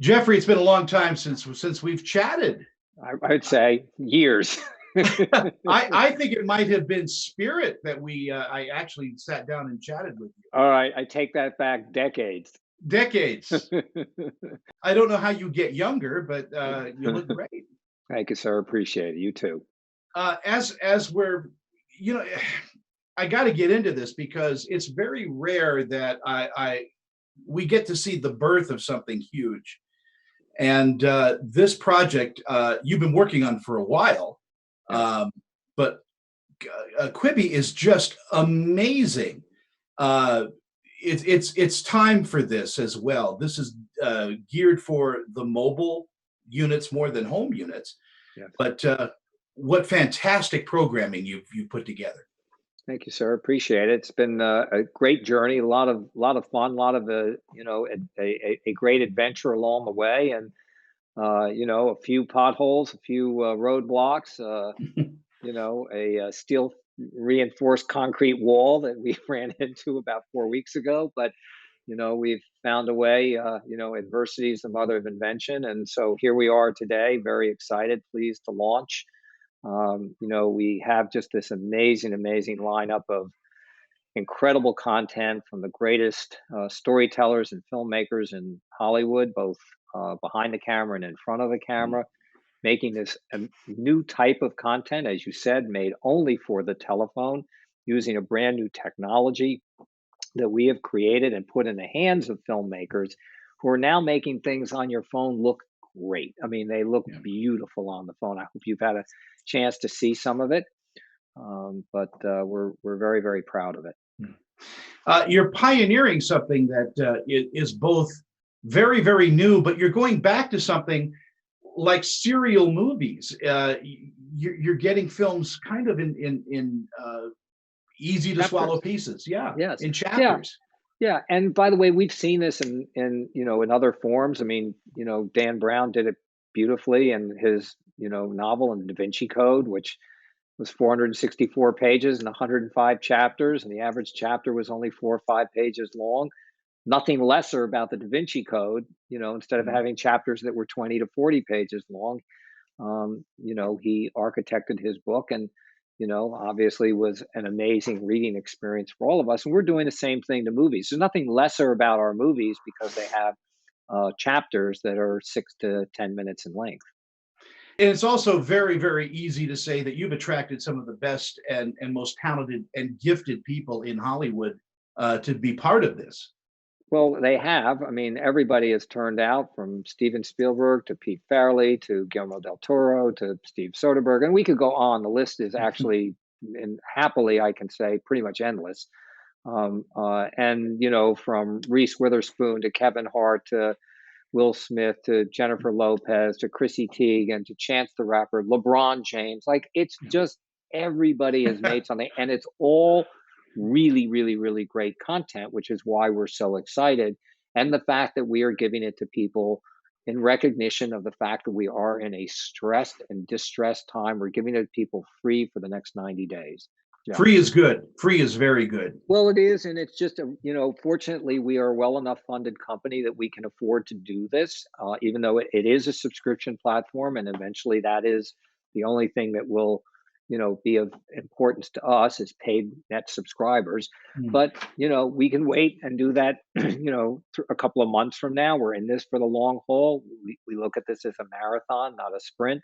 Jeffrey, it's been a long time since we've chatted. I'd say years. I think it might have been Spirit that I actually sat down and chatted with you. All right, I take that back decades. Decades. I don't know how you get younger, but you look great. Thank you, sir. Appreciate it. You too. As we're, you know, I got to get into this because it's very rare that I we get to see the birth of something huge. And this project you've been working on for a while, Yes. um, but Quibi is just amazing. Uh, it's time for this as well. This is geared for the mobile units more than home units. Yes. But what fantastic programming you put together. Thank you, sir. Appreciate it. It's been a great journey, a lot of fun, a lot of a great adventure along the way, and a few potholes, a few roadblocks. A steel reinforced concrete wall that we ran into about 4 weeks ago. But, we've found a way, adversity is the mother of invention. And so here we are today, very excited, pleased to launch. We have just this amazing, amazing lineup of incredible content from the greatest storytellers and filmmakers in Hollywood, both behind the camera and in front of the camera, making this a new type of content, as you said, made only for the telephone, using a brand new technology that we have created and put in the hands of filmmakers who are now making things on your phone look great. I mean, they look Yeah. beautiful on the phone. I hope you've had a chance to see some of it, but we're very, very proud of it. You're pioneering something that is both very, very new, but you're going back to something like serial movies. You're getting films kind of in easy to swallow Chapters. pieces. Yeah, Yes. in Yeah. chapters. Yeah, and by the way, we've seen this in other forms. I mean, Dan Brown did it beautifully in his, novel in Da Vinci Code, which was 464 pages and 105 chapters, and the average chapter was only 4 or 5 pages long. Nothing lesser about the Da Vinci Code, instead of Mhm. having chapters that were 20 to 40 pages long. He architected his book and, obviously was an amazing reading experience for all of us. And we're doing the same thing to movies. There's nothing lesser about our movies because they have chapters that are 6 to 10 minutes in length. And it's also very, very easy to say that you've attracted some of the best and most talented and gifted people in Hollywood to be part of this. Well, they have. I mean, everybody has turned out from Steven Spielberg to Pete Farrelly to Guillermo del Toro to Steve Soderbergh, and we could go on. The list is actually, and happily, I can say, pretty much endless. And from Reese Witherspoon to Kevin Hart to Will Smith to Jennifer Lopez to Chrissy Teigen to Chance the Rapper, LeBron James, like it's just everybody has made something, and it's all really, really, really great content, which is why we're so excited. And the fact that we are giving it to people in recognition of the fact that we are in a stressed and distressed time. We're giving it to people free for the next 90 days. Yeah. Free is good. Free is very good. Well, it is, and it's just fortunately, we are a well enough funded company that we can afford to do this, even though it is a subscription platform, and eventually that is the only thing that will, be of importance to us is paid net subscribers. Mm. But we can wait and do that, a couple of months from now. We're in this for the long haul. We look at this as a marathon, not a sprint.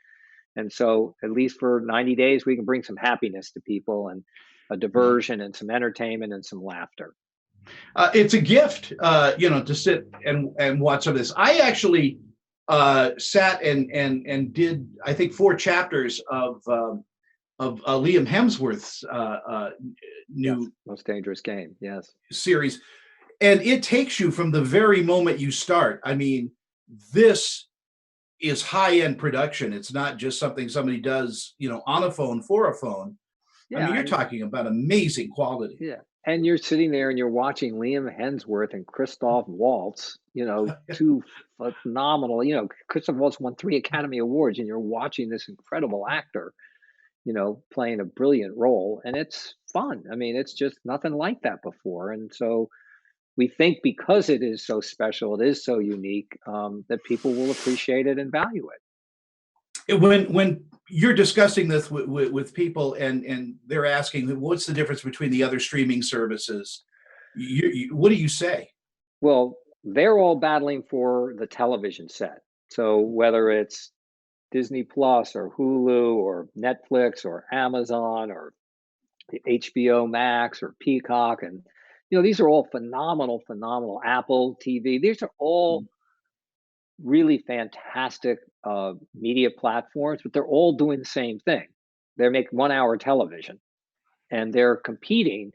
And so, at least for 90 days, we can bring some happiness to people and a diversion and some entertainment and some laughter. It's a gift, to sit and watch some of this. I actually sat and did I think 4 chapters of Liam Hemsworth's Yes, new most dangerous game. Yes. series, and it takes you from the very moment you start. I mean, this is high end production. It's not just something somebody does, on a phone for a phone. I mean, Yeah, you're and talking about amazing quality. yeah, and you're sitting there and you're watching Liam Hemsworth and Christoph Waltz. Two phenomenal. Christoph Waltz won 3 Academy Awards, and you're watching this incredible actor, playing a brilliant role, and it's fun. I mean, it's just nothing like that before, and so we think because it is so special, it is so unique, that people will appreciate it and value it. When you're discussing this with people and they're asking what's the difference between the other streaming services, what do you say? Well, they're all battling for the television set. So whether it's Disney Plus or Hulu or Netflix or Amazon or the HBO Max or Peacock, and these are all phenomenal, phenomenal. Apple TV. These are all really fantastic media platforms, but they're all doing the same thing. They make 1 hour television, and they're competing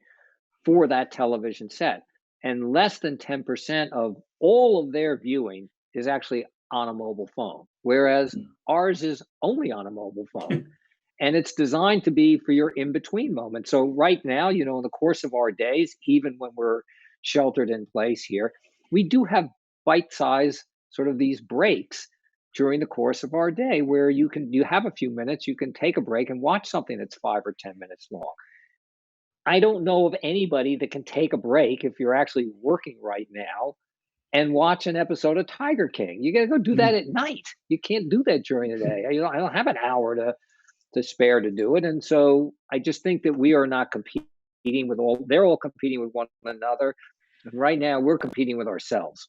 for that television set. And less than 10% of all of their viewing is actually on a mobile phone, whereas ours is only on a mobile phone. And it's designed to be for your in between moments. So, right now, in the course of our days, even when we're sheltered in place here, we do have bite size sort of these breaks during the course of our day where you have a few minutes, you can take a break and watch something that's 5 or 10 minutes long. I don't know of anybody that can take a break if you're actually working right now and watch an episode of Tiger King. You got to go do that at night. You can't do that during the day. I don't have an hour to spare to do it. And so I just think that we are not competing with they're all competing with one another. And right now we're competing with ourselves.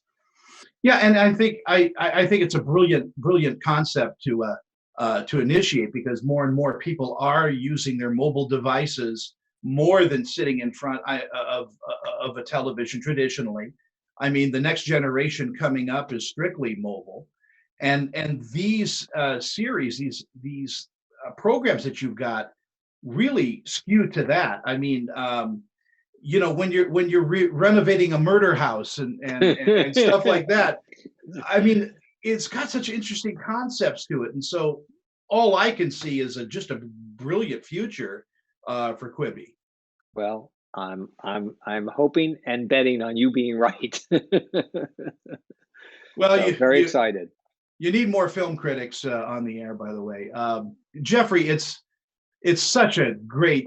Yeah, and I think it's a brilliant concept to initiate, because more and more people are using their mobile devices more than sitting in front of a television traditionally. I mean, the next generation coming up is strictly mobile, and these series, these programs that you've got really skew to that. I mean, when you're renovating a murder house and stuff like that. I mean, it's got such interesting concepts to it, and so all I can see is just a brilliant future for Quibi. Well, I'm hoping and betting on you being right. Well, So very excited. you need more film critics on the air, by the way. Jeffrey, it's such a great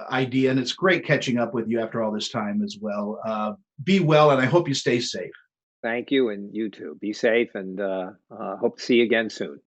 idea, and it's great catching up with you after all this time as well. Be well, and I hope you stay safe. Thank you, and you too. Be safe, and hope to see you again soon.